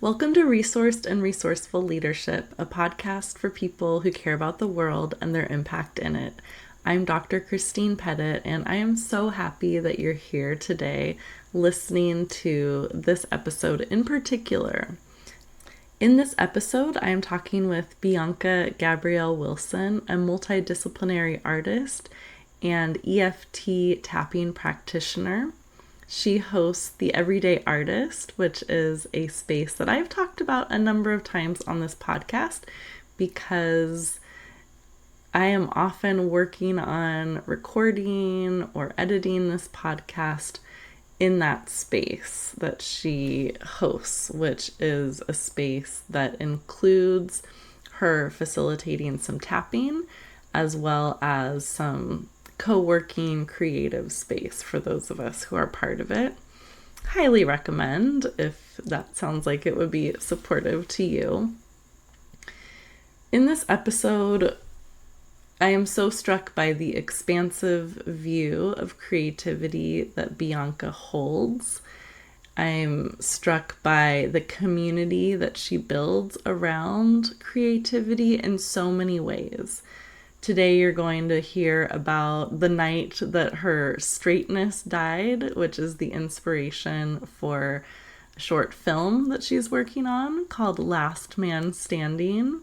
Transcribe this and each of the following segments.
Welcome to Resourced and Resourceful Leadership, a podcast for people who care about the world and their impact in it. I'm Dr. Christine Pettit, and I am so happy that you're here today listening to this episode in particular. In this episode, I am talking with Bianca Gabrielle Wilson, a multidisciplinary artist and EFT tapping practitioner. She hosts The Everyday Artist, which is a space that I've talked about a number of times on this podcast because I am often working on recording or editing this podcast in that space that she hosts, which is a space that includes her facilitating some tapping as well as some co-working creative space for those of us who are part of it. Highly recommend if that sounds like it would be supportive to you. In this episode, I am so struck by the expansive view of creativity that Bianca holds. I'm struck by the community that she builds around creativity in so many ways. Today you're going to hear about the night that her straightness died, which is the inspiration for a short film that she's working on called Last Man Standing.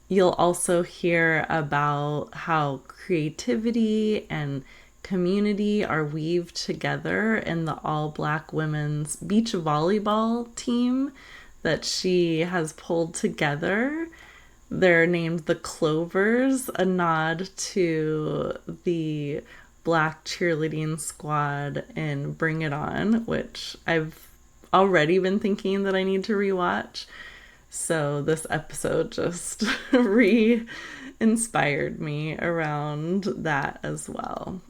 You'll also hear about how creativity and community are weaved together in the all-Black women's beach volleyball team that she has pulled together. They're named the Clovers, a nod to the Black cheerleading squad in Bring It On, which I've already been thinking that I need to rewatch. So this episode just re-inspired me around that as well.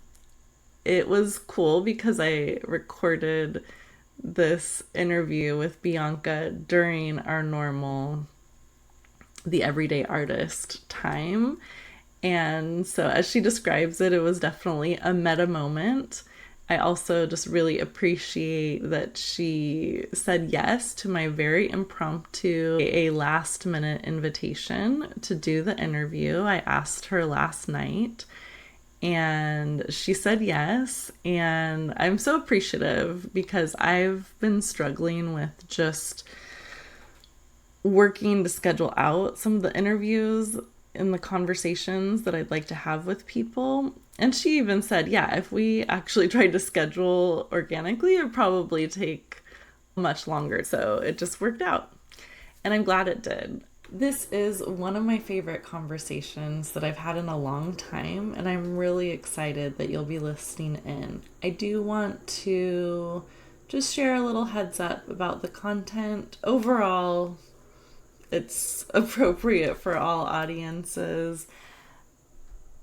It was cool because I recorded this interview with Bianca during our normal The Everyday Artist time. And so as she describes it, it was definitely a meta moment. I also just really appreciate that she said yes to my very impromptu, a last minute invitation to do the interview. I asked her last night and she said yes. And I'm so appreciative because I've been struggling with just working to schedule out some of the interviews and the conversations that I'd like to have with people. And she even said, yeah, if we actually tried to schedule organically, it would probably take much longer. So it just worked out. And I'm glad it did. This is one of my favorite conversations that I've had in a long time, and I'm really excited that you'll be listening in. I do want to just share a little heads up about the content. Overall, it's appropriate for all audiences.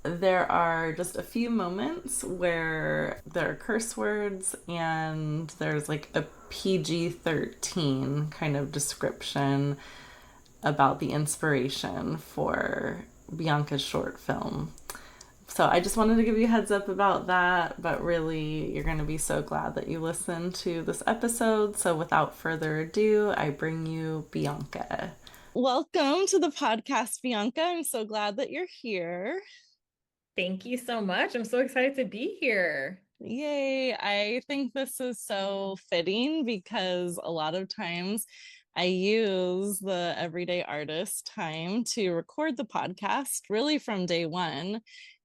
There are just a few moments where there are curse words and there's like a PG-13 kind of description about the inspiration for Bianca's short film. So I just wanted to give you a heads up about that, but really you're going to be so glad that you listened to this episode. So without further ado, I bring you Bianca. Welcome to the podcast, Bianca. I'm so glad that you're here. Thank you so much. I'm so excited to be here. Yay. I think this is so fitting because a lot of times I use the Everyday Artist time to record the podcast really from day one.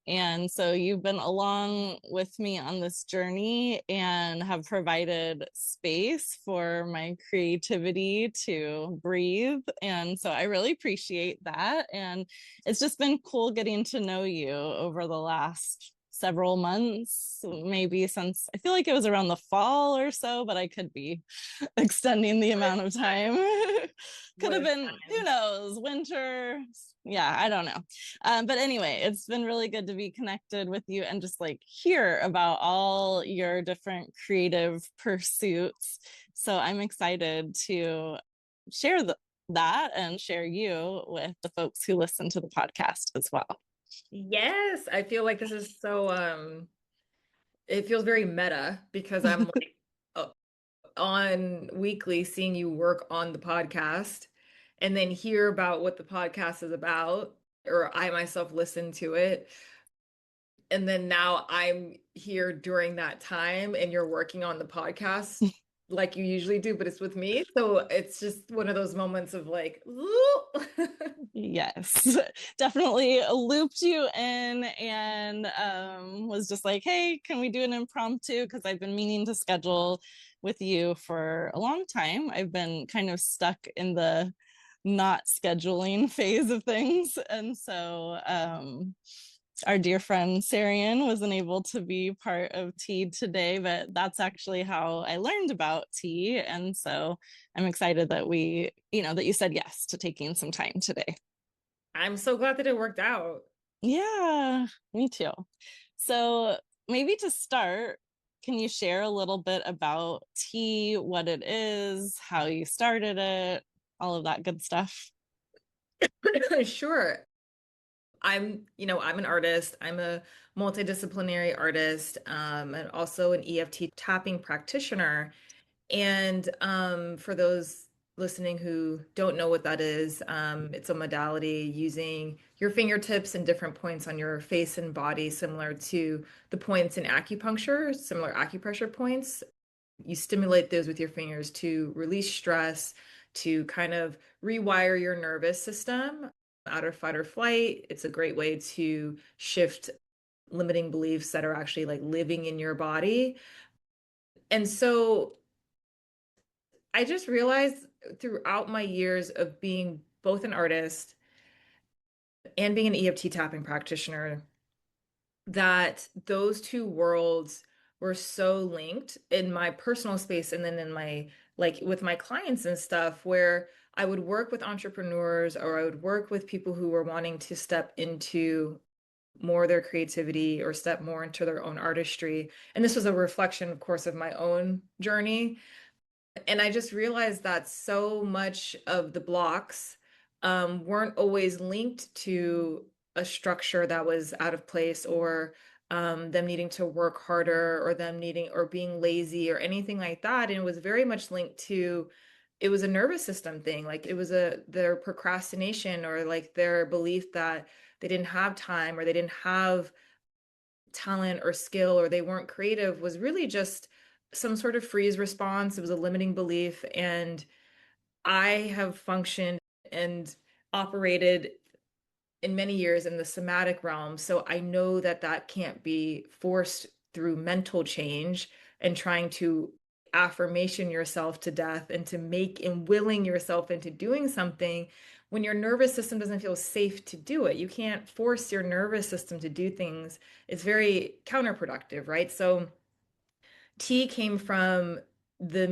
And so you've been along with me on this journey and have provided space for my creativity to breathe. And so I really appreciate that. And it's just been cool getting to know you over the last several months, maybe since I feel like it was around the fall or so, but I could be extending the amount of time. Could have been, who knows, winter. Yeah, I don't know. But anyway, it's been really good to be connected with you and just like hear about all your different creative pursuits. So I'm excited to share that and share you with the folks who listen to the podcast as well. Yes, I feel like this is so it feels very meta because I'm like on weekly, seeing you work on the podcast and then hear about what the podcast is about, or I myself listen to it. And then now I'm here during that time and you're working on the podcast like you usually do, but it's with me. So it's just one of those moments of like, ooh. Yes, definitely looped you in and was just like, hey, can we do an impromptu? Because I've been meaning to schedule with you for a long time. I've been kind of stuck in the not scheduling phase of things. And so our dear friend Sarian wasn't able to be part of tea today, but that's actually how I learned about tea. And so I'm excited that that you said yes to taking some time today. I'm so glad that it worked out. Yeah, me too. So maybe to start, can you share a little bit about tea, what it is, how you started it, all of that good stuff? Sure. I'm an artist. I'm a multidisciplinary artist, and also an EFT tapping practitioner. And for those listening who don't know what that is, it's a modality using your fingertips and different points on your face and body, similar to the points in acupuncture, similar acupressure points. You stimulate those with your fingers to release stress, to kind of rewire your nervous system out of fight or flight. It's a great way to shift limiting beliefs that are actually like living in your body. And so I just realized throughout my years of being both an artist and being an EFT tapping practitioner that those two worlds were so linked in my personal space and then in my like with my clients and stuff where I would work with entrepreneurs or I would work with people who were wanting to step into more of their creativity or step more into their own artistry. And this was a reflection, of course, of my own journey. And I just realized that so much of the blocks weren't always linked to a structure that was out of place or them needing to work harder or them needing or being lazy or anything like that. And it was very much linked to it was a nervous system thing. Like it was their procrastination or like their belief that they didn't have time or they didn't have talent or skill or they weren't creative was really just some sort of freeze response. It was a limiting belief. And I have functioned and operated in many years in the somatic realm. So I know that that can't be forced through mental change and trying to affirmation yourself to death and to make and willing yourself into doing something when your nervous system doesn't feel safe to do it. You can't force your nervous system to do things. It's very counterproductive, right? So tea came from the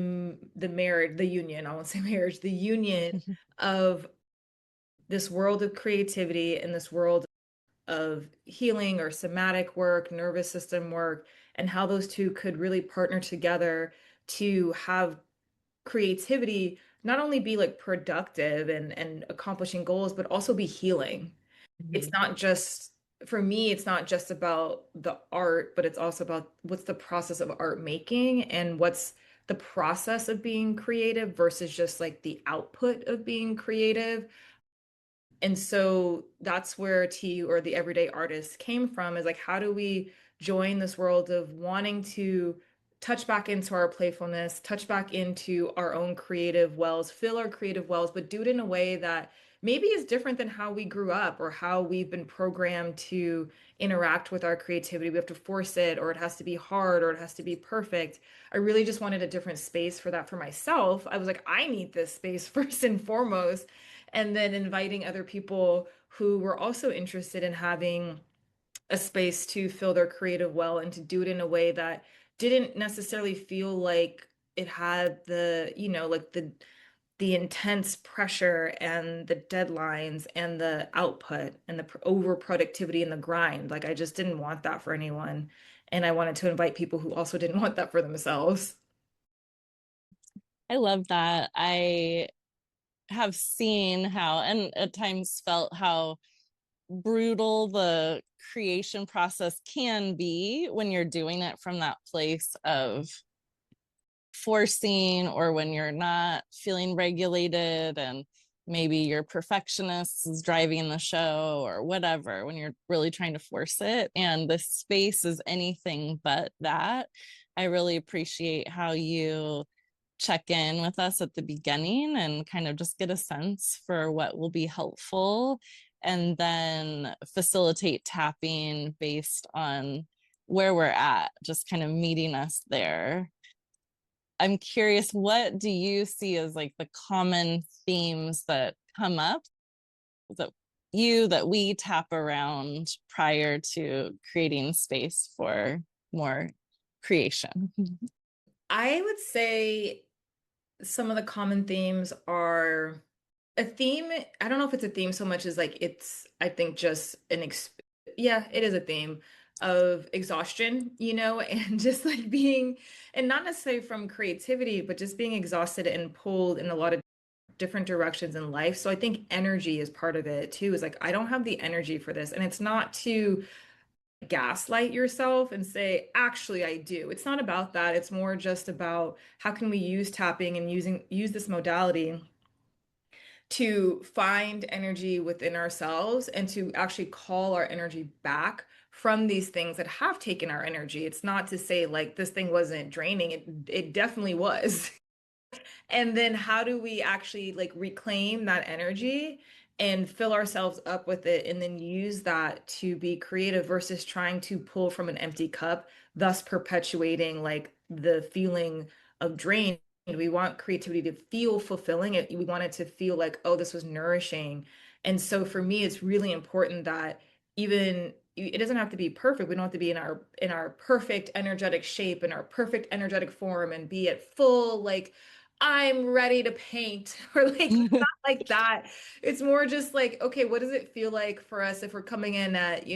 marriage, the union, I won't say marriage, the union of this world of creativity and this world of healing or somatic work, nervous system work, and how those two could really partner together to have creativity not only be like productive and accomplishing goals, but also be healing. It's Mhm. not just for me, it's not just about the art, but it's also about what's the process of art making and what's the process of being creative versus just like the output of being creative. And so that's where T or the everyday artist came from is like, how do we join this world of wanting to touch back into our playfulness, touch back into our own creative wells, fill our creative wells, but do it in a way that maybe is different than how we grew up or how we've been programmed to interact with our creativity. We have to force it, or it has to be hard, or it has to be perfect. I really just wanted a different space for that for myself. I was like, I need this space first and foremost and then inviting other people who were also interested in having a space to fill their creative well and to do it in a way that didn't necessarily feel like it had like the intense pressure and the deadlines and the output and the over productivity and the grind. Like I just didn't want that for anyone. And I wanted to invite people who also didn't want that for themselves. I love that. I have seen how, and at times felt how brutal the creation process can be when you're doing it from that place of forcing, or when you're not feeling regulated and maybe your perfectionist is driving the show or whatever, when you're really trying to force it. And the space is anything but that. I really appreciate how you check in with us at the beginning and kind of just get a sense for what will be helpful, and then facilitate tapping based on where we're at, just kind of meeting us there. I'm curious, what do you see as like the common themes that come up that we tap around prior to creating space for more creation? I would say some of the common themes are a theme. I don't know if it's a theme so much as like it's, I think just yeah, it is a theme of exhaustion, and just like being, and not necessarily from creativity, but just being exhausted and pulled in a lot of different directions in life. So I think energy is part of it too, is like, I don't have the energy for this. And it's not to gaslight yourself and say, actually, I do. It's not about that. It's more just about how can we use tapping and use this modality to find energy within ourselves and to actually call our energy back from these things that have taken our energy. It's not to say like this thing wasn't draining. It definitely was. And then how do we actually like reclaim that energy and fill ourselves up with it and then use that to be creative versus trying to pull from an empty cup, thus perpetuating like the feeling of drain. We want creativity to feel fulfilling. We want it to feel like, oh, this was nourishing. And so for me, it's really important that even it doesn't have to be perfect. We don't have to be in our perfect energetic shape, in our perfect energetic form, and be at full like I'm ready to paint or like not like that. It's more just like, okay, what does it feel like for us if we're coming in at,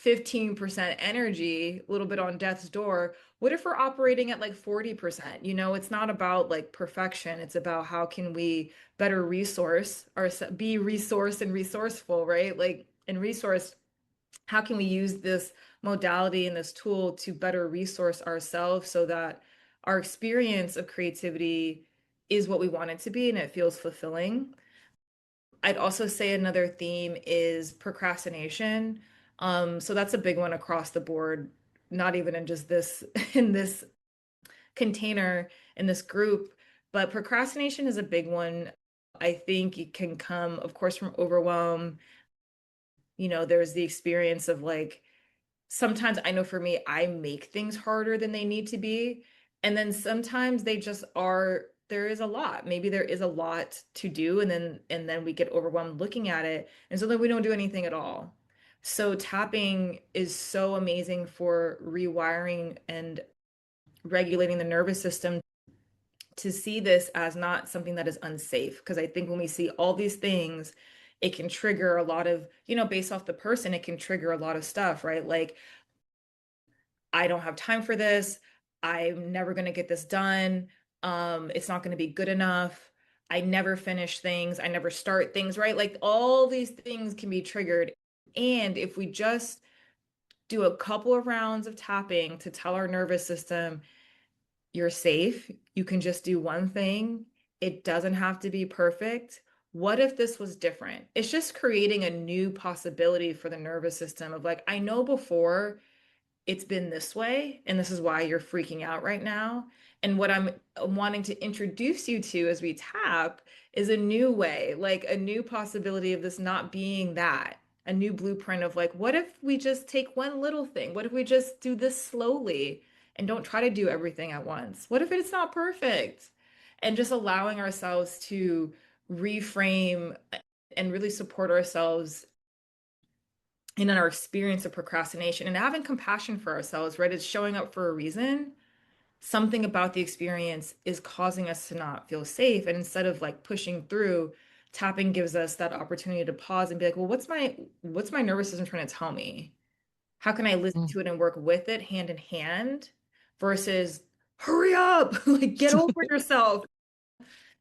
15% energy, a little bit on death's door? What if we're operating at like 40%? It's not about like perfection. It's about how can we better resource or be resourced and resourceful, right? Like in resource, how can we use this modality and this tool to better resource ourselves so that our experience of creativity is what we want it to be and it feels fulfilling. I'd also say another theme is procrastination. So that's a big one across the board, not even in just this in this container in this group, but procrastination is a big one. I think it can come, of course, from overwhelm. There's the experience of like sometimes I know for me, I make things harder than they need to be. And then sometimes they just are, there is a lot. Maybe there is a lot to do, and then we get overwhelmed looking at it. And so then we don't do anything at all. So tapping is so amazing for rewiring and regulating the nervous system to see this as not something that is unsafe. Because I think when we see all these things, it can trigger a lot of, based off the person, it can trigger a lot of stuff, right? Like, I don't have time for this. I'm never going to get this done. It's not going to be good enough. I never finish things. I never start things, right? Like all these things can be triggered. And if we just do a couple of rounds of tapping to tell our nervous system, you're safe, you can just do one thing. It doesn't have to be perfect. What if this was different? It's just creating a new possibility for the nervous system of like, I know before it's been this way, and this is why you're freaking out right now. And what I'm wanting to introduce you to as we tap is a new way, like a new possibility of this not being that, a new blueprint of like, what if we just take one little thing? What if we just do this slowly and don't try to do everything at once? What if it's not perfect? And just allowing ourselves to reframe and really support ourselves in our experience of procrastination and having compassion for ourselves, right? It's showing up for a reason. Something about the experience is causing us to not feel safe. And instead of like pushing through, tapping gives us that opportunity to pause and be like, well, what's my nervous system trying to tell me? How can I listen to it and work with it hand in hand versus hurry up, like get over yourself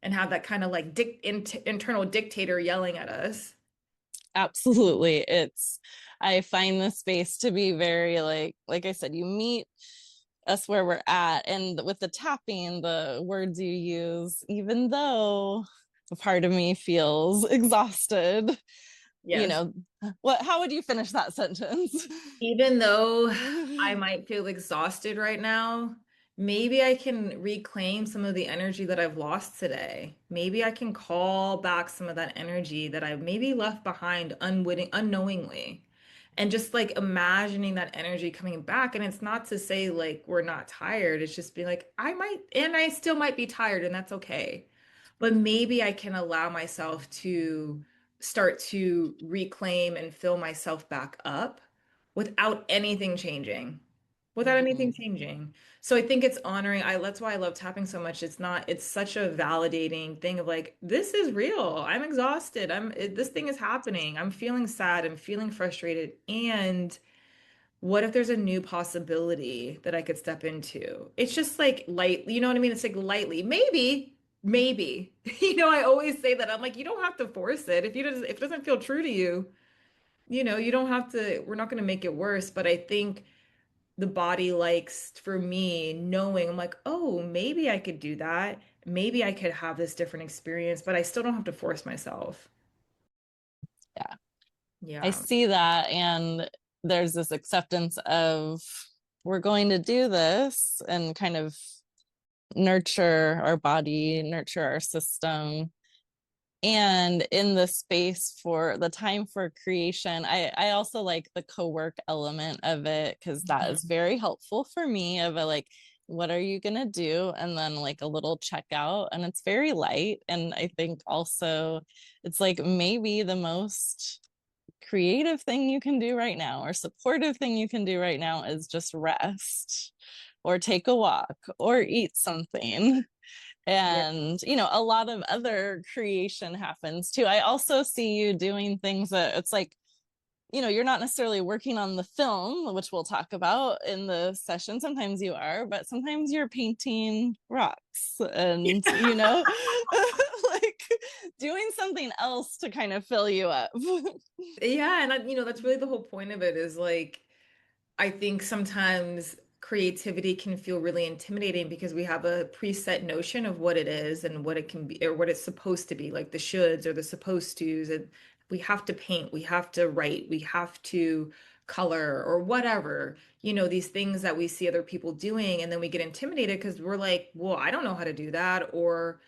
and have that kind of like internal dictator yelling at us. Absolutely. I find the space to be very like I said, you meet us where we're at. And with the tapping, the words you use, even though a part of me feels exhausted, you Yes. know, how would you finish that sentence? Even though I might feel exhausted right now, maybe I can reclaim some of the energy that I've lost today. Maybe I can call back some of that energy that I maybe left behind unknowingly. And just like imagining that energy coming back. And it's not to say like we're not tired. It's just being like, I still might be tired, and that's okay. But maybe I can allow myself to start to reclaim and fill myself back up without anything changing. Without anything Mhm. changing. So I think it's honoring. That's why I love tapping so much. It's such a validating thing of like, this is real. I'm exhausted. This thing is happening. I'm feeling sad. I'm feeling frustrated. And what if there's a new possibility that I could step into? It's just like light, you know what I mean? It's like lightly, maybe. I always say that. I'm like, you don't have to force it. If it doesn't feel true to you, you don't have to, we're not going to make it worse. But I think the body likes, for me, knowing, I'm like, oh, maybe I could do that. Maybe I could have this different experience, but I still don't have to force myself. Yeah, I Yeah. see that. And there's this acceptance of we're going to do this and kind of nurture our body, nurture our system. And in the space for the time for creation, I also like the co-work element of it, because that is very helpful for me of a like, what are you gonna do? And then like a little checkout, and it's very light. And I think also it's like maybe the most creative thing you can do right now or supportive thing you can do right now is just rest or take a walk or eat something. Yeah. And a lot of other creation happens too. I also see you doing things that it's like, you're not necessarily working on the film, which we'll talk about in the session. Sometimes you are, but sometimes you're painting rocks and like doing something else to kind of fill you up. Yeah, and that's really the whole point of it is like I think sometimes creativity can feel really intimidating because we have a preset notion of what it is and what it can be or what it's supposed to be, like the shoulds or the supposed tos. And we have to paint, we have to write, we have to color or whatever, these things that we see other people doing. And then we get intimidated because we're like, well, I don't know how to do that. Or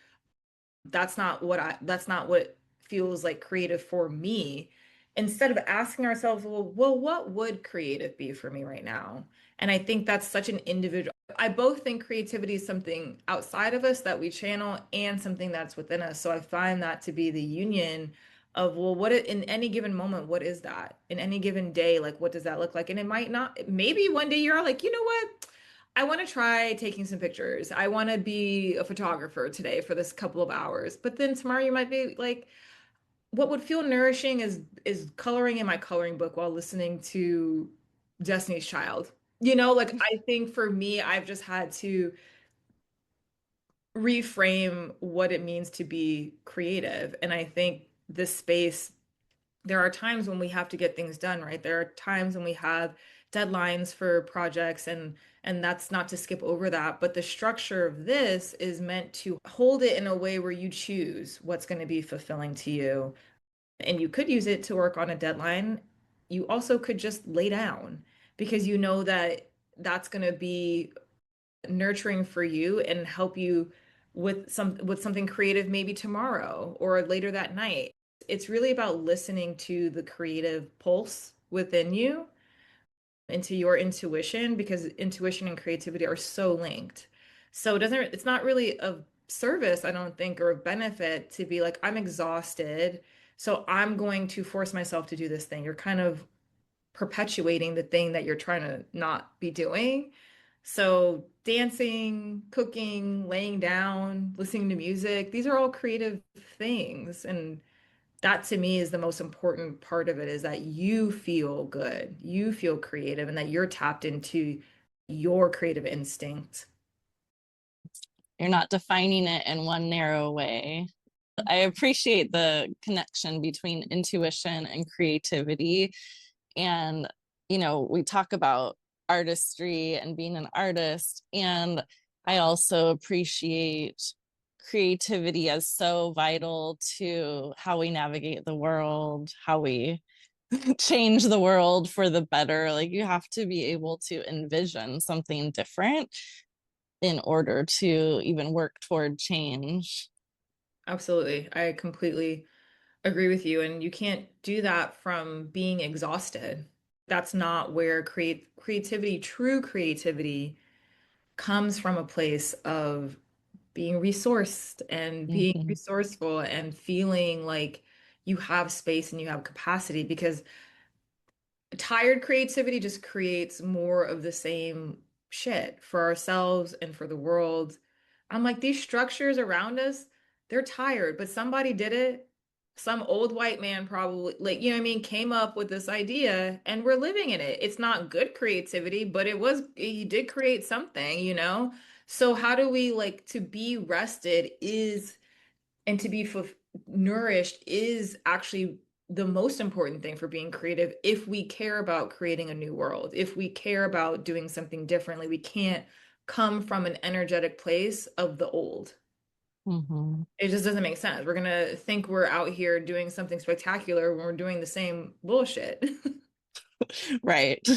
that's not what feels like creative for me. Instead of asking ourselves, well, what would creative be for me right now? And I think that's such an individual. I both think creativity is something outside of us that we channel and something that's within us. So I find that to be the union of, well, in any given moment, what is that? In any given day, like what does that look like? And it might not, maybe one day you're like, you know what? I want to try taking some pictures. I want to be a photographer today for this couple of hours. But then tomorrow you might be like, what would feel nourishing is coloring in my coloring book while listening to Destiny's Child. Like I think for me, I've just had to reframe what it means to be creative. And I think this space, there are times when we have to get things done, right? There are times when we have deadlines for projects, and that's not to skip over that, but the structure of this is meant to hold it in a way where you choose what's going to be fulfilling to you. And you could use it to work on a deadline. You also could just lay down because you know that that's going to be nurturing for you and help you with something creative maybe tomorrow or later that night. It's really about listening to the creative pulse within you, into your intuition, because intuition and creativity are so linked. So it's not really of service, I don't think, or of benefit to be like, I'm exhausted, so I'm going to force myself to do this thing. You're kind of perpetuating the thing that you're trying to not be doing. So dancing, cooking, laying down, listening to music, these are all creative things. And that to me is the most important part of it, is that you feel good, you feel creative, and that you're tapped into your creative instinct. You're not defining it in one narrow way. I appreciate the connection between intuition and creativity. And we talk about artistry and being an artist. And I also appreciate creativity as so vital to how we navigate the world, how we change the world for the better. Like you have to be able to envision something different in order to even work toward change. Absolutely. I completely agree with you. And you can't do that from being exhausted. That's not where creativity, true creativity, comes from a place of being resourced and being Mhm. resourceful and feeling like you have space and you have capacity because tired creativity just creates more of the same shit for ourselves and for the world. I'm like, these structures around us, they're tired, but somebody did it. Some old white man probably, like, you know what I mean, came up with this idea and we're living in it. It's not good creativity, but he did create something, you know? So, how do we like to be rested is and to be nourished is actually the most important thing for being creative if we care about creating a new world, if we care about doing something differently. We can't come from an energetic place of the old. Mhm. It just doesn't make sense. We're gonna think we're out here doing something spectacular when we're doing the same bullshit. Right.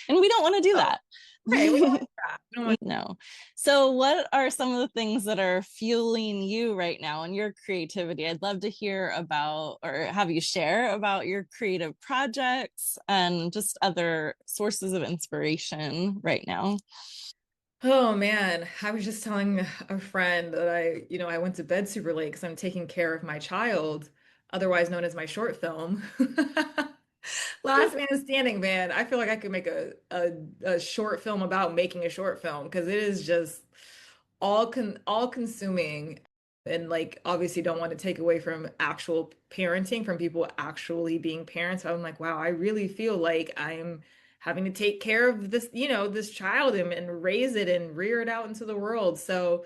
And we don't want to do Oh, that. right. We don't want that. We don't want. No. So, what are some of the things that are fueling you right now in your creativity? I'd love to hear about or have you share about your creative projects and just other sources of inspiration right now. Oh man, I was just telling a friend that I went to bed super late because I'm taking care of my child, otherwise known as my short film. Last Man Standing, man. I feel like I could make a short film about making a short film because it is just all consuming and like obviously don't want to take away from actual parenting from people actually being parents. So I'm like, wow, I really feel like I'm having to take care of this, this child and raise it and rear it out into the world. So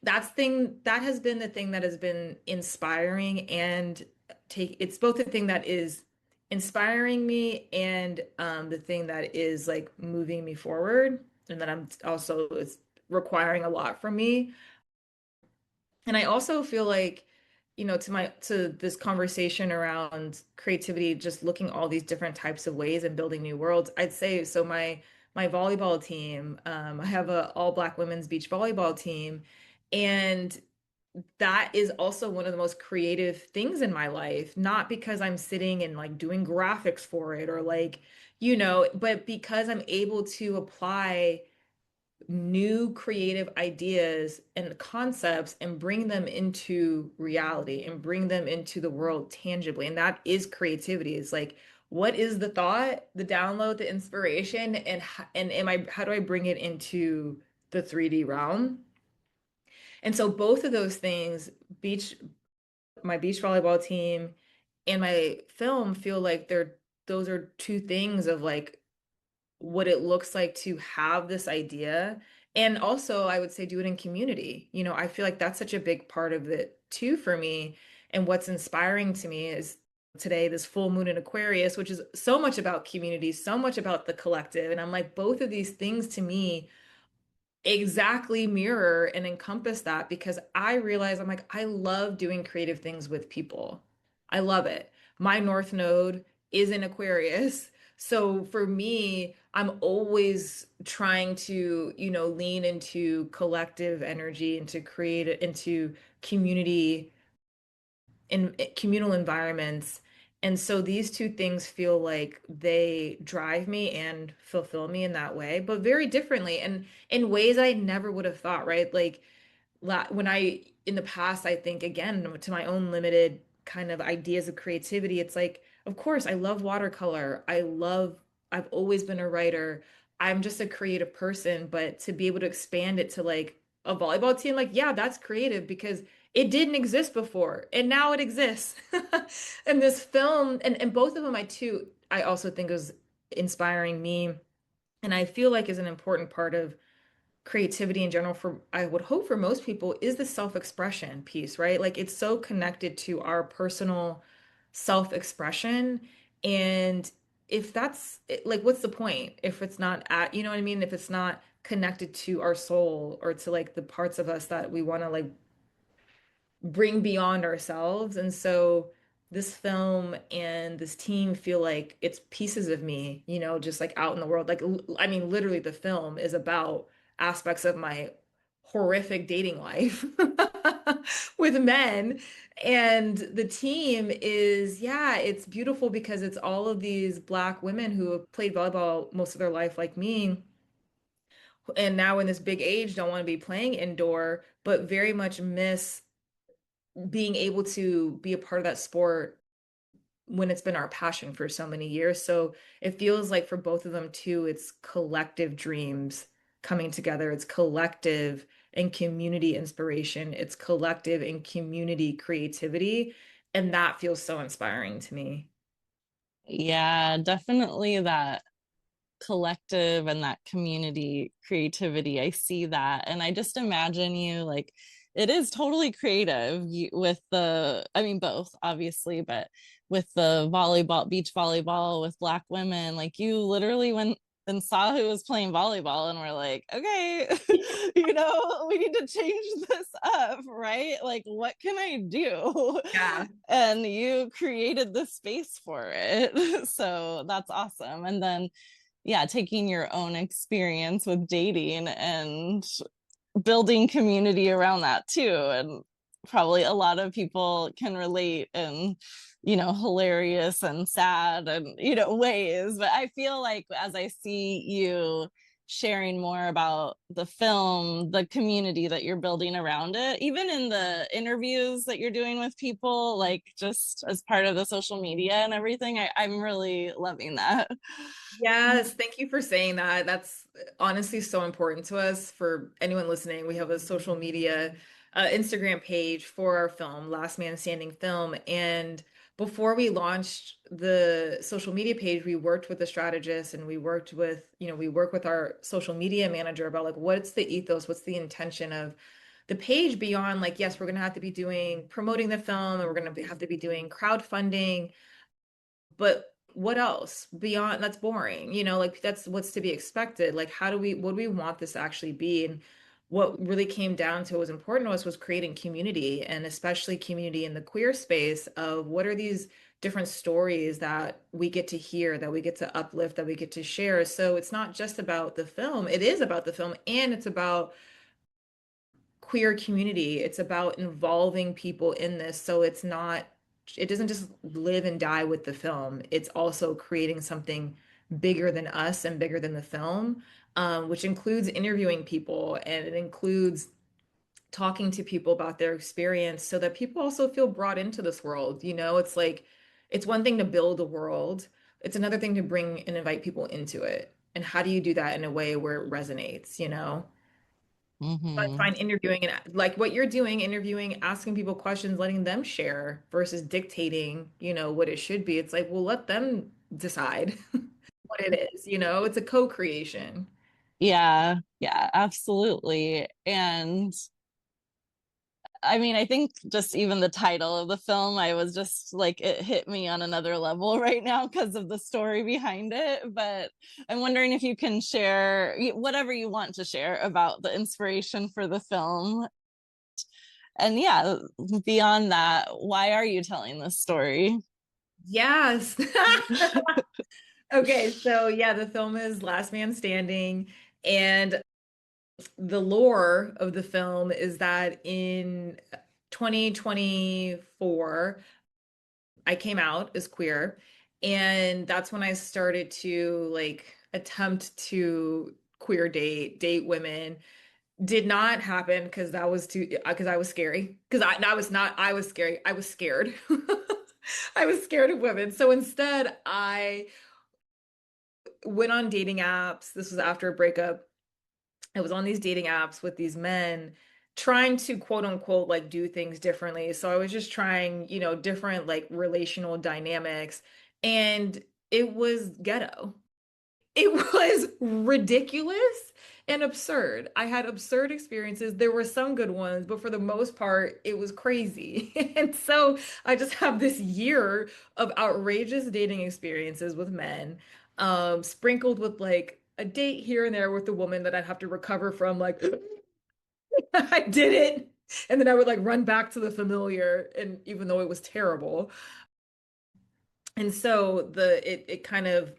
that has been the thing that has been inspiring and take it's both the thing that is inspiring me and the thing that is like moving me forward and that I'm also it's requiring a lot from me. And I also feel like, to this conversation around creativity, just looking all these different types of ways and building new worlds, I'd say so my volleyball team, I have a all black women's beach volleyball team, and that is also one of the most creative things in my life, not because I'm sitting and like doing graphics for it or like, but because I'm able to apply new creative ideas and concepts and bring them into reality and bring them into the world tangibly. And that is creativity. It's like, what is the thought, the download, the inspiration, and how do I bring it into the 3D realm? And so both of those things, beach, my beach volleyball team and my film feel like those are two things of like what it looks like to have this idea. And also, I would say do it in community. I feel like that's such a big part of it too for me. And what's inspiring to me is today, this full moon in Aquarius, which is so much about community, so much about the collective. And I'm like, both of these things to me exactly mirror and encompass that because I realize I'm like, I love doing creative things with people. I love it. My North Node is in Aquarius. So for me, I'm always trying to, lean into collective energy and to create it into community in communal environments. And so these two things feel like they drive me and fulfill me in that way, but very differently and in ways I never would have thought, right? Like when in the past, I think again to my own limited kind of ideas of creativity, it's like, of course, I love watercolor. I've always been a writer. I'm just a creative person, but to be able to expand it to like a volleyball team, like, yeah, that's creative because it didn't exist before and now it exists. And this film, and both of them, I also think is inspiring me. And I feel like is an important part of creativity in general for I would hope for most people is the self-expression piece, right? Like it's so connected to our personal self-expression and if that's like, what's the point if it's not at, you know what I mean? If it's not connected to our soul or to like the parts of us that we want to like bring beyond ourselves. And so this film and this team feel like it's pieces of me, you know, just like out in the world. Like, I mean, literally, the film is about aspects of my horrific dating life with men. And the team is, yeah, it's beautiful because it's all of these Black women who have played volleyball most of their life, like me, and now in this big age don't want to be playing indoor, but very much miss being able to be a part of that sport when it's been our passion for so many years. So it feels like for both of them too, it's collective dreams coming together. It's collective and community inspiration. It's collective and community creativity. And that feels so inspiring to me. Yeah, definitely that collective and that community creativity. I see that. And I just imagine you like, it is totally creative with the, I mean, both obviously, but with the volleyball, beach volleyball with Black women, like you literally went and saw who was playing volleyball and we're like, okay, we need to change this up, right? Like, what can I do? Yeah. And you created the space for it. So that's awesome. And then yeah, taking your own experience with dating and building community around that too. And probably a lot of people can relate in, hilarious and sad and, ways. But I feel like as I see you sharing more about the film, the community that you're building around it, even in the interviews that you're doing with people, like just as part of the social media and everything, I'm really loving that. Yes, thank you for saying that. That's honestly so important to us. For anyone listening, we have a social media Instagram page for our film, Last Man Standing Film. And before we launched the social media page, we worked with a strategist and we worked with, we work with our social media manager about like what's the ethos, what's the intention of the page beyond like, yes, we're going to have to be doing promoting the film and we're going to have to be doing crowdfunding, but what else beyond that's boring, like that's what's to be expected. Like what do we want this to actually be? And what really came down to what was important to us was creating community, and especially community in the queer space of what are these different stories that we get to hear, that we get to uplift, that we get to share. So it's not just about the film, it is about the film, and it's about queer community. It's about involving people in this. So it doesn't just live and die with the film. It's also creating something bigger than us and bigger than the film, which includes interviewing people, and it includes talking to people about their experience so that people also feel brought into this world. It's like, it's one thing to build a world, it's another thing to bring and invite people into it. And how do you do that in a way where it resonates? So I Mm-hmm. find interviewing and like what you're doing, interviewing, asking people questions, letting them share versus dictating, what it should be. It's like, well, let them decide what it is, it's a co-creation. Yeah, yeah, absolutely. And I mean, I think just even the title of the film, I was just like, it hit me on another level right now because of the story behind it. But I'm wondering if you can share whatever you want to share about the inspiration for the film. And yeah, beyond that, why are you telling this story? Yes. Okay, so yeah, the film is Last Man Standing, and the lore of the film is that in 2024, I came out as queer, and that's when I started to like attempt to queer date women. Did not happen because that was too because I was scary. Because I was not I was scary. I was scared. I was scared of women. So instead, I went on dating apps. This was after a breakup. I was on these dating apps with these men trying to quote unquote like do things differently. So I was just trying, different like relational dynamics, and it was ghetto. It was ridiculous and absurd. I had absurd experiences. There were some good ones, but for the most part, it was crazy. And so I just have this year of outrageous dating experiences with men, sprinkled with like a date here and there with a woman that I'd have to recover from, like, I did it. And then I would like run back to the familiar, and even though it was terrible. And so it kind of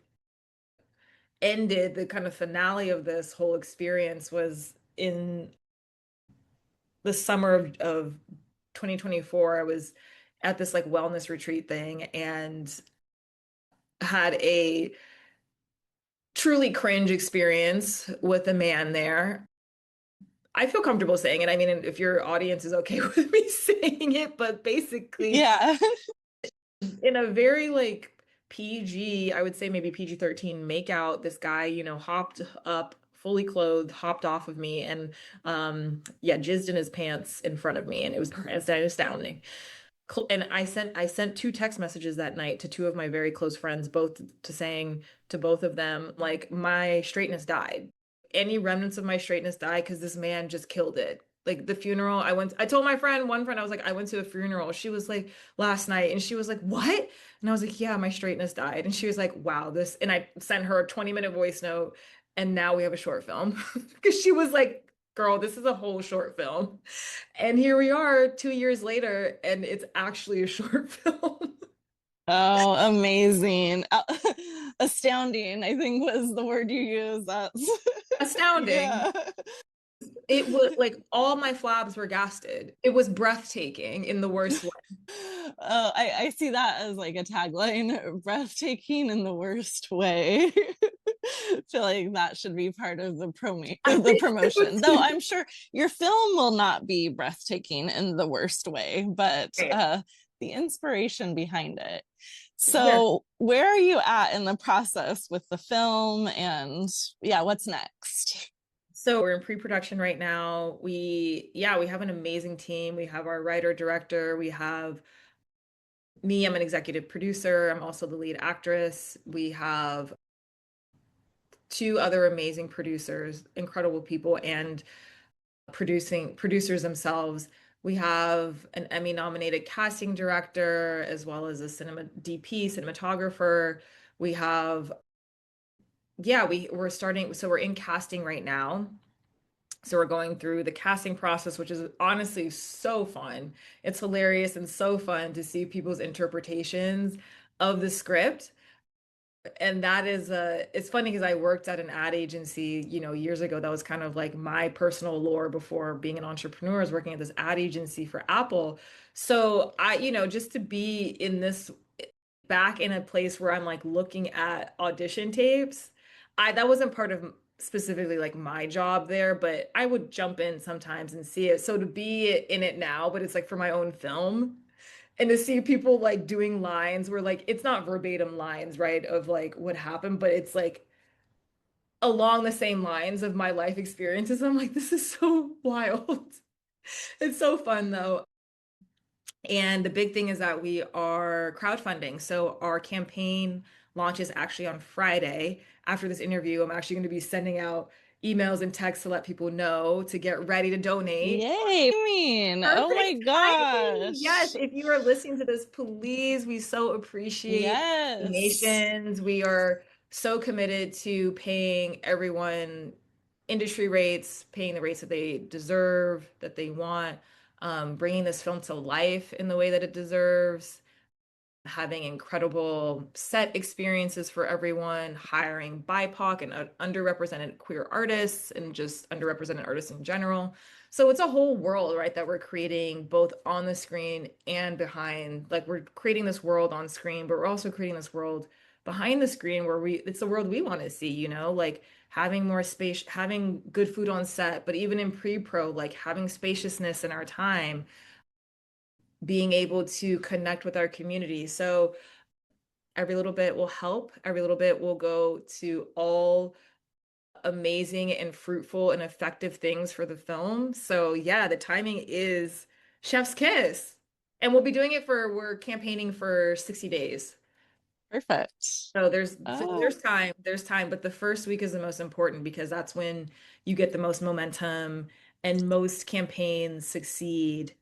ended, the kind of finale of this whole experience was in the summer of 2024. I was at this like wellness retreat thing and had a truly cringe experience with a man there. I feel comfortable saying it. I mean, if your audience is okay with me saying it, but basically, Yeah. in a very like PG, I would say maybe PG-13 make out, this guy, hopped up fully clothed, hopped off of me, and yeah, jizzed in his pants in front of me, and it was astounding. And I sent two text messages that night to two of my very close friends, both to saying to both of them, like, my straightness died. Any remnants of my straightness died because this man just killed it. Like the funeral, I told my friend, one friend, I was like, I went to a funeral. She was like, last night, and she was like, what? And I was like, yeah, my straightness died. And she was like, wow, this, and I sent her a 20-minute voice note, and now we have a short film. Because she was like, girl, this is a whole short film. And here we are 2 years later, and it's actually a short film. Oh, amazing. Astounding, I think was the word you used. That's Astounding. yeah. It was like all my flabs were gasted. It was breathtaking in the worst way. I see that as like a tagline, breathtaking in the worst way. I feel like that should be part of the the promotion. Though I'm sure your film will not be breathtaking in the worst way, but the inspiration behind it. Yes. So where are you at in the process with the film, and yeah, what's next? So we're in pre-production right now. We have an amazing team. We have our writer, director. We have me. I'm an executive producer. I'm also the lead actress. We have two other amazing producers, incredible people, and producers themselves. We have an Emmy nominated casting director as well as a cinematographer. We have, yeah, we're starting, so we're in casting right now. So we're going through the casting process, which is honestly so fun. It's hilarious and so fun to see people's interpretations of the script. And that is it's funny because I worked at an ad agency, years ago. That was kind of like my personal lore before being an entrepreneur, is working at this ad agency for Apple. So just to be in this, back in a place where I'm like looking at audition tapes, that wasn't part of specifically like my job there, but I would jump in sometimes and see it. So to be in it now, but it's like for my own film, and to see people like doing lines where like it's not verbatim lines, right, of like what happened, but it's like along the same lines of my life experiences. I'm like, this is so wild. It's so fun though. And the big thing is that we are crowdfunding. So our campaign launches actually on Friday. After this interview, I'm actually going to be sending out emails and texts to let people know to get ready to donate. Yay. I mean, oh my Perfect timing. Yes, gosh. if you are listening to this, please, we so appreciate Yes. donations. We are so committed to paying everyone industry rates, paying the rates that they deserve, that they want, bringing this film to life in the way that it deserves, having incredible set experiences for everyone, hiring BIPOC and underrepresented queer artists and just underrepresented artists in general. So it's a whole world, right, that we're creating both on the screen and behind. Like, we're creating this world on screen, but we're also creating this world behind the screen where it's the world we want to see, like having more space, having good food on set, but even in pre-pro, like having spaciousness in our time, being able to connect with our community. So every little bit will help. Every little bit will go to all amazing and fruitful and effective things for the film. So yeah, the timing is chef's kiss. And we're campaigning for 60 days. Perfect. So Oh, there's time, but the first week is the most important because that's when you get the most momentum, and most campaigns succeed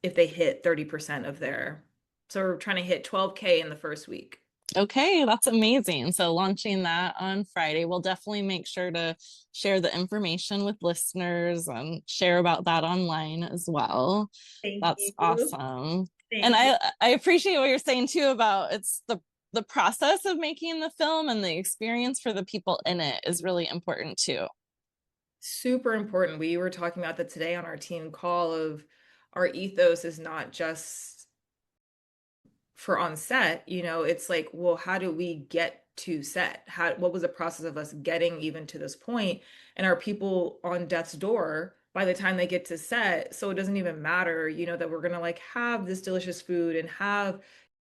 if they hit 30% of their. So we're trying to hit 12K in the first week. okay, that's amazing. So launching that on Friday, we'll definitely make sure to share the information with listeners and share about that online as well. Thank That's you. awesome. And Thank you. I appreciate what you're saying too about it's the process of making the film and the experience for the people in it is really important too. Super important. We were talking about that today on our team call of our ethos is not just for on set, it's like, well, how do we get to set? What was the process of us getting even to this point? And are people on death's door by the time they get to set? So it doesn't even matter, that we're gonna like have this delicious food and have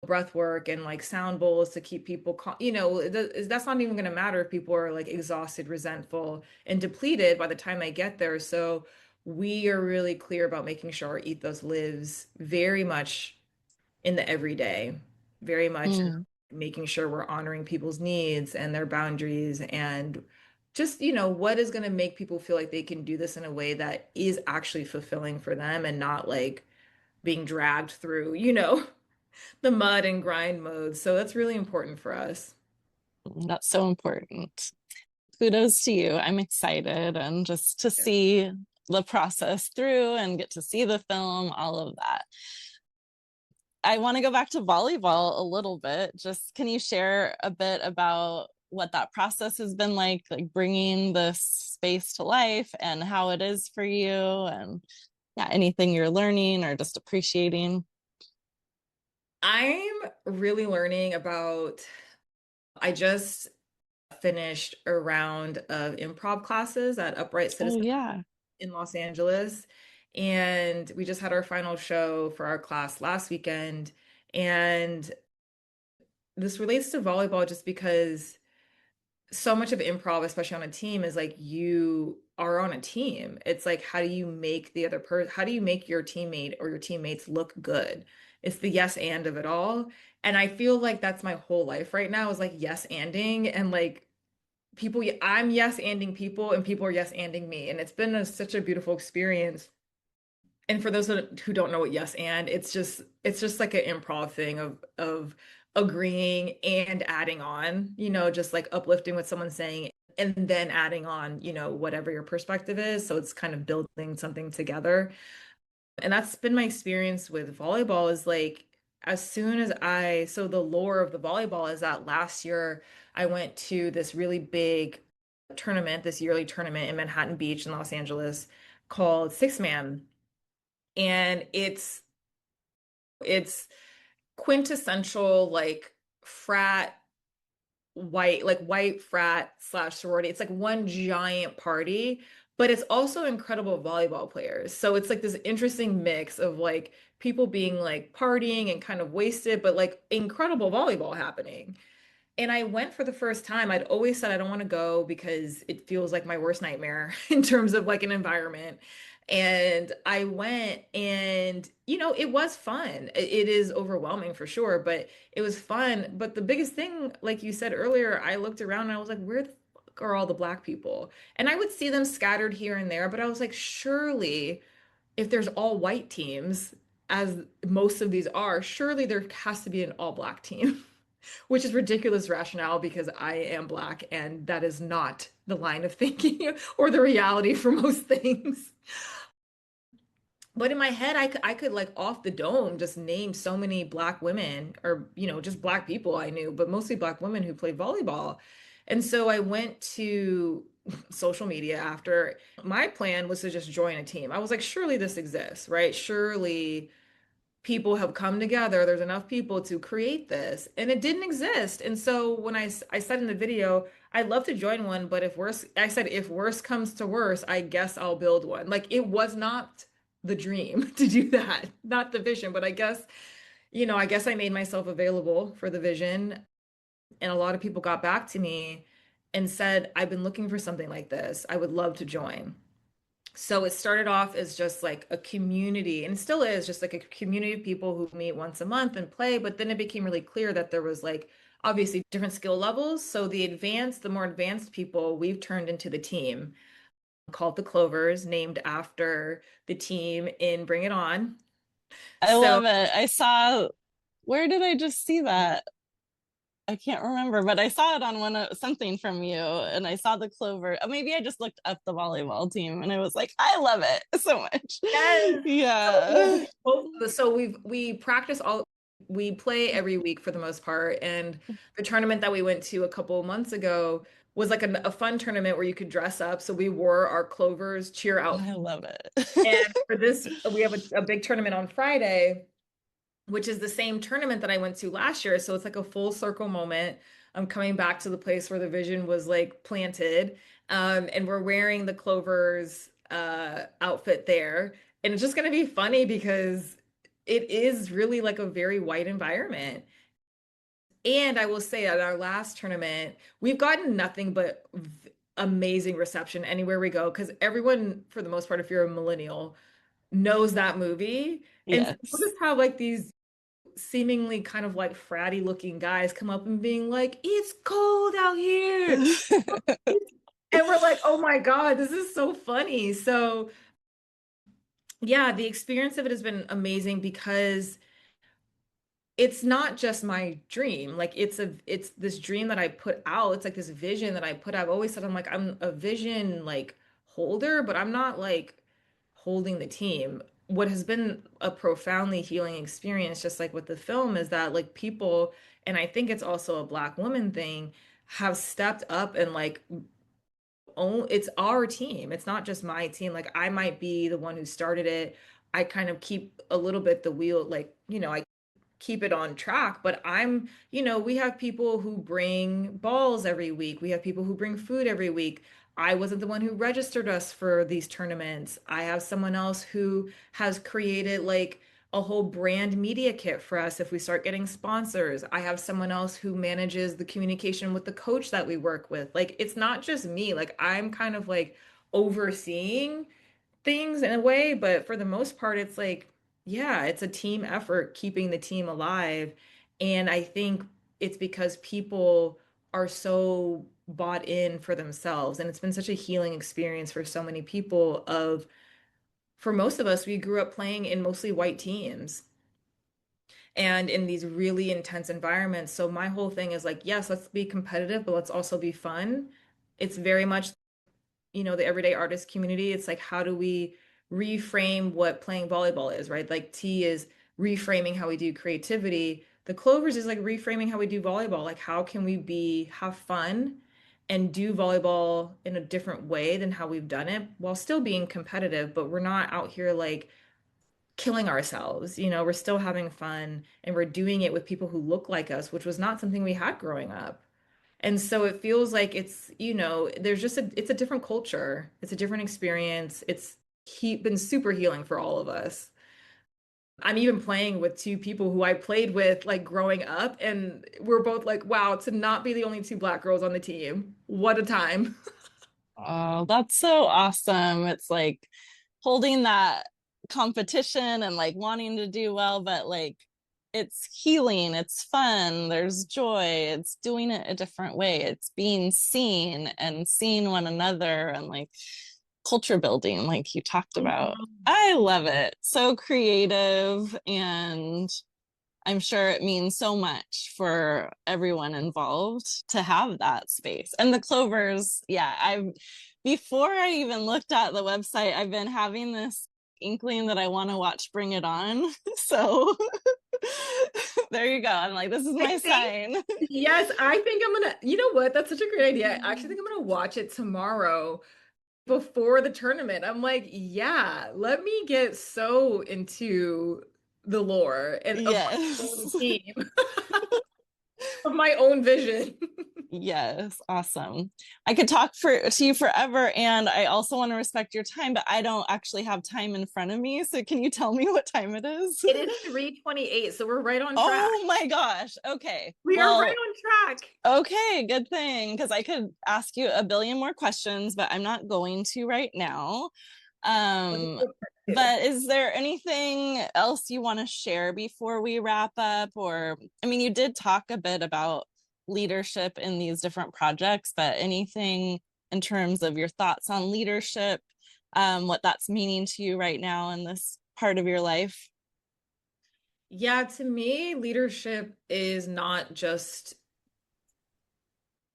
breath work and like sound bowls to keep people calm. That's not even going to matter if people are like exhausted, resentful, and depleted by the time they get there. So we are really clear about making sure our ethos lives very much in the everyday, very much in Mm. making sure we're honoring people's needs and their boundaries, and just, what is going to make people feel like they can do this in a way that is actually fulfilling for them and not like being dragged through, the mud and grind mode. So that's really important for us. That's so important. Kudos to you. I'm excited and just to see the process through and get to see the film, all of that. I want to go back to volleyball a little bit. Just can you share a bit about what that process has been like bringing this space to life and how it is for you and yeah, anything you're learning or just appreciating? I'm really learning about, I just finished a round of improv classes at Upright Oh Citizen yeah. in Los Angeles. And we just had our final show for our class last weekend. And this relates to volleyball just because so much of improv, especially on a team, is like you are on a team. It's like, how do you make the other person, how do you make your teammate or your teammates look good? It's the yes and of it all. And I feel like that's my whole life right now is like yes anding and like people, I'm yes anding people and people are yes anding me. And it's been such a beautiful experience. And for those who don't know what yes and, it's just like an improv thing of agreeing and adding on, just like uplifting what someone's saying and then adding on, whatever your perspective is. So it's kind of building something together. And that's been my experience with volleyball is like as soon as so the lore of the volleyball is that last year I went to this really big tournament, this yearly tournament in Manhattan Beach in Los Angeles called Six Man. And it's quintessential like frat white frat slash sorority. It's like one giant party, but it's also incredible volleyball players. So it's like this interesting mix of like people being like partying and kind of wasted, but like incredible volleyball happening. And I went for the first time. I'd always said I don't want to go because it feels like my worst nightmare in terms of like an environment. And I went and, it was fun. It is overwhelming for sure, but it was fun. But the biggest thing, like you said earlier, I looked around and I was like, where the fuck are all the black people? And I would see them scattered here and there, but I was like, surely if there's all white teams, as most of these are, surely there has to be an all black team. Which is ridiculous rationale because I am black and that is not the line of thinking or the reality for most things. But in my head, I could like off the dome just name so many black women or, just black people I knew, but mostly black women who played volleyball. And so I went to social media after. My plan was to just join a team. I was like, surely this exists, right? Surely people have come together. There's enough people to create this, and it didn't exist. And so when I said in the video, I'd love to join one, but I said if worse comes to worse, I guess I'll build one. Like it was not the dream to do that, not the vision, but I guess I made myself available for the vision, and a lot of people got back to me and said, I've been looking for something like this. I would love to join. So it started off as just like a community, and it still is just like a community of people who meet once a month and play. But then it became really clear that there was like obviously different skill levels. So the more advanced people, we've turned into the team called the Clovers, named after the team in Bring It On. I So love it. I saw, where did I just see that? I can't remember, but I saw it on one of something from you, and I saw the Clover. Maybe I just looked up the volleyball team, and I was like, I love it so much. yes. Yeah. So we practice all we play every week for the most part. And the tournament that we went to a couple of months ago was like a fun tournament where you could dress up. So we wore our Clovers cheer I outfit. love it. And for this, we have a big tournament on Friday, which is the same tournament that I went to last year. So it's like a full circle moment. I'm coming back to the place where the vision was like planted. And we're wearing the Clovers outfit there. And it's just going to be funny because it is really like a very white environment. And I will say at our last tournament, we've gotten nothing but amazing reception anywhere we go because everyone, for the most part, if you're a millennial, knows that movie. And so we'll Yes. just have like these seemingly kind of like fratty looking guys come up and being like, it's cold out here. And we're like, oh my God, this is so funny. So, yeah, the experience of it has been amazing because it's not just my dream. Like it's this dream that I put out. It's like this vision that I put out. I've always said I'm a vision like holder, but I'm not like holding the team. What has been a profoundly healing experience, just like with the film, is that like people, and I think it's also a Black woman thing, have stepped up and like own it's our team. It's not just my team. Like I might be the one who started it. I kind of keep a little bit the wheel, like, I keep it on track. But we have people who bring balls every week. We have people who bring food every week. I wasn't the one who registered us for these tournaments. I have someone else who has created like a whole brand media kit for us if we start getting sponsors. I have someone else who manages the communication with the coach that we work with. Like it's not just me. Like I'm kind of like overseeing things in a way, but for the most part, it's like, yeah, it's a team effort keeping the team alive. And I think it's because people are so bought in for themselves. And it's been such a healing experience for so many people for most of us, we grew up playing in mostly white teams and in these really intense environments. So my whole thing is like, yes, let's be competitive, but let's also be fun. It's very much the everyday artist community. It's like, how do we reframe what playing volleyball is, right? Like T is reframing how we do creativity. The Clovers is like reframing how we do volleyball. Like, how can we have fun and do volleyball in a different way than how we've done it while still being competitive, but we're not out here like killing ourselves. We're still having fun and we're doing it with people who look like us, which was not something we had growing up. And so it feels like there's just it's a different culture. It's a different experience. Been super healing for all of us. I'm even playing with two people who I played with like growing up, and we're both like, wow, to not be the only two Black girls on the team. What a time. Oh, that's so awesome. It's like holding that competition and like wanting to do well, but like it's healing, it's fun, there's joy, it's doing it a different way, it's being seen and seeing one another and like culture building, like you talked about. I love it. So creative, and I'm sure it means so much for everyone involved to have that space. And the Clovers, yeah, before I even looked at the website, I've been having this inkling that I want to watch Bring It On. So there you go. I'm like, this is I my think, sign. yes, I think I'm gonna, you know what? That's such a great idea. I actually think I'm gonna watch it tomorrow before the tournament. I'm like, yeah, let me get so into the lore and of my own Yes. team, of my own vision. Yes, awesome. I could talk to you forever, and I also want to respect your time, but I don't actually have time in front of me. So can you tell me what time it is? It is 3:28, so we're right on track. Oh my gosh. Okay. We are right Well, on track. okay, good thing, because I could ask you a billion more questions, but I'm not going to right now. But is there anything else you want to share before we wrap up? Or, I mean, you did talk a bit about leadership in these different projects, but anything in terms of your thoughts on leadership, what that's meaning to you right now in this part of your life? Yeah, to me, leadership is not just,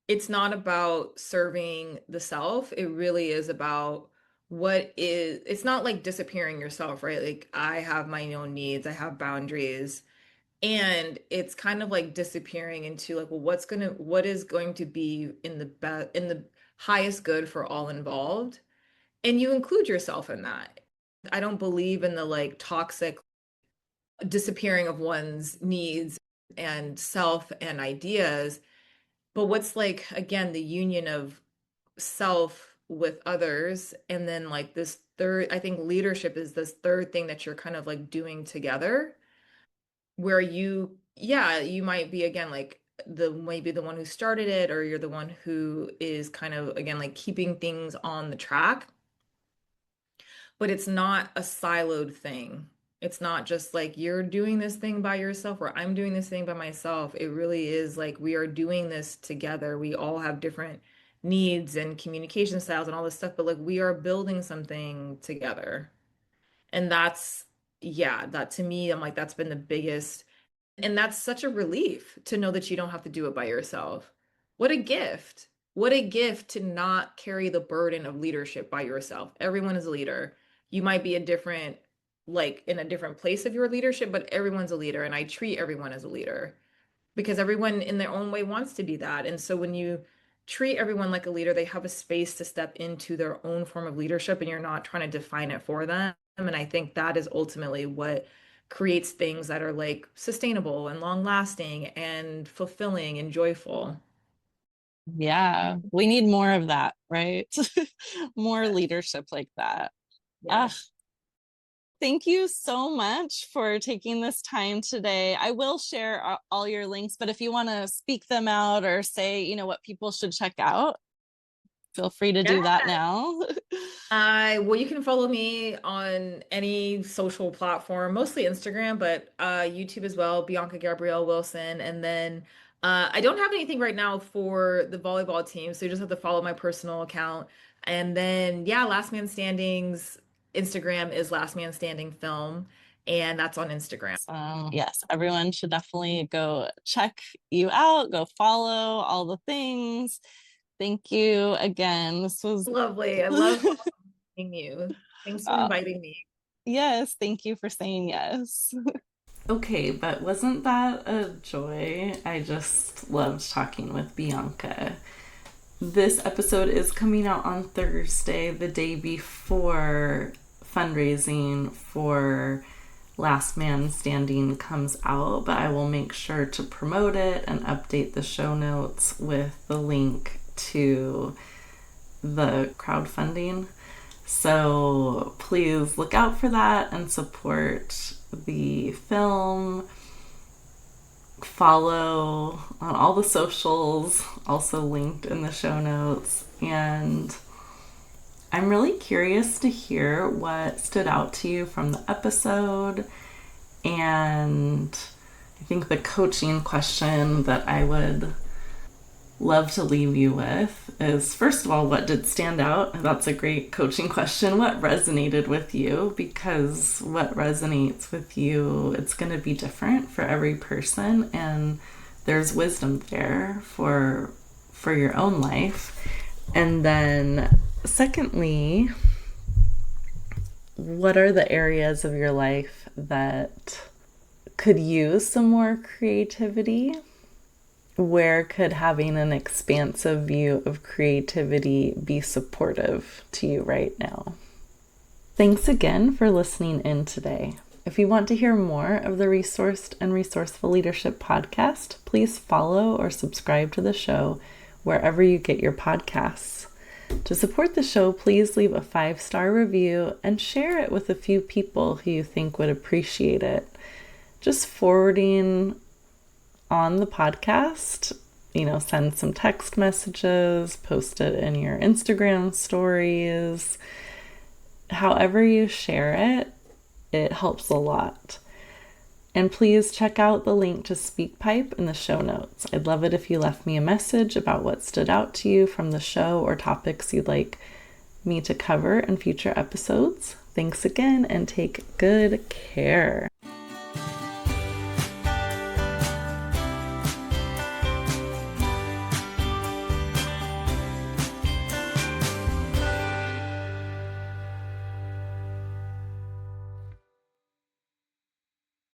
it's not about serving the self. It really is about it's not like disappearing yourself, right? Like I have my own needs, I have boundaries, and it's kind of like disappearing into like, well, what is going to be in the highest good for all involved? And you include yourself in that. I don't believe in the like toxic disappearing of one's needs and self and ideas. But what's like, again, the union of self with others. And then like this third, I think leadership is this third thing that you're kind of like doing together, where yeah, you might be again like maybe the one who started it, or you're the one who is kind of again like keeping things on the track, but it's not a siloed thing. It's not just like you're doing this thing by yourself or I'm doing this thing by myself. It really is like we are doing this together. We all have different needs and communication styles and all this stuff, but like we are building something together. And yeah, that to me, I'm like, that's been the biggest. And that's such a relief to know that you don't have to do it by yourself. What a gift. What a gift to not carry the burden of leadership by yourself. Everyone is a leader. You might be like in a different place of your leadership, but everyone's a leader. And I treat everyone as a leader because everyone in their own way wants to be that. And so when you treat everyone like a leader, they have a space to step into their own form of leadership and you're not trying to define it for them. And I think that is ultimately what creates things that are like sustainable and long lasting and fulfilling and joyful. Yeah, we need more of that, right? More Yes. leadership like that. Ah, Yes. thank you so much for taking this time today. I will share all your links, but if you want to speak them out or say, what people should check out, feel free to Yeah. do that now. Well, you can follow me on any social platform, mostly Instagram, but YouTube as well, Bianca Gabrielle Wilson. And then I don't have anything right now for the volleyball team, so you just have to follow my personal account. And then, yeah, Last Man Standing's Instagram is Last Man Standing Film, and that's on Instagram. Yes, everyone should definitely go check you out, go follow all the things. Thank you again. This was Lovely. I love meeting you. Thanks for uh, inviting me. yes, thank you for saying yes. Okay, but wasn't that a joy? I just loved talking with Bianca. This episode is coming out on Thursday, the day before fundraising for Last Man Standing comes out, but I will make sure to promote it and update the show notes with the link to the crowdfunding. So please look out for that and support the film. Follow on all the socials, also linked in the show notes. And I'm really curious to hear what stood out to you from the episode. And I think the coaching question that I would love to leave you with is, first of all, what did stand out? That's a great coaching question. What resonated with you? Because what resonates with you, it's going to be different for every person, and there's wisdom there for your own life. And then secondly, what are the areas of your life that could use some more creativity? Where could having an expansive view of creativity be supportive to you right now? Thanks again for listening in today. If you want to hear more of the Resourced and Resourceful Leadership podcast, please follow or subscribe to the show wherever you get your podcasts. To support the show, please leave a 5-star review and share it with a few people who you think would appreciate it. Just forwarding on the podcast, send some text messages, post it in your Instagram stories. However you share it, it helps a lot. And please check out the link to SpeakPipe in the show notes. I'd love it if you left me a message about what stood out to you from the show or topics you'd like me to cover in future episodes. Thanks again and take good care.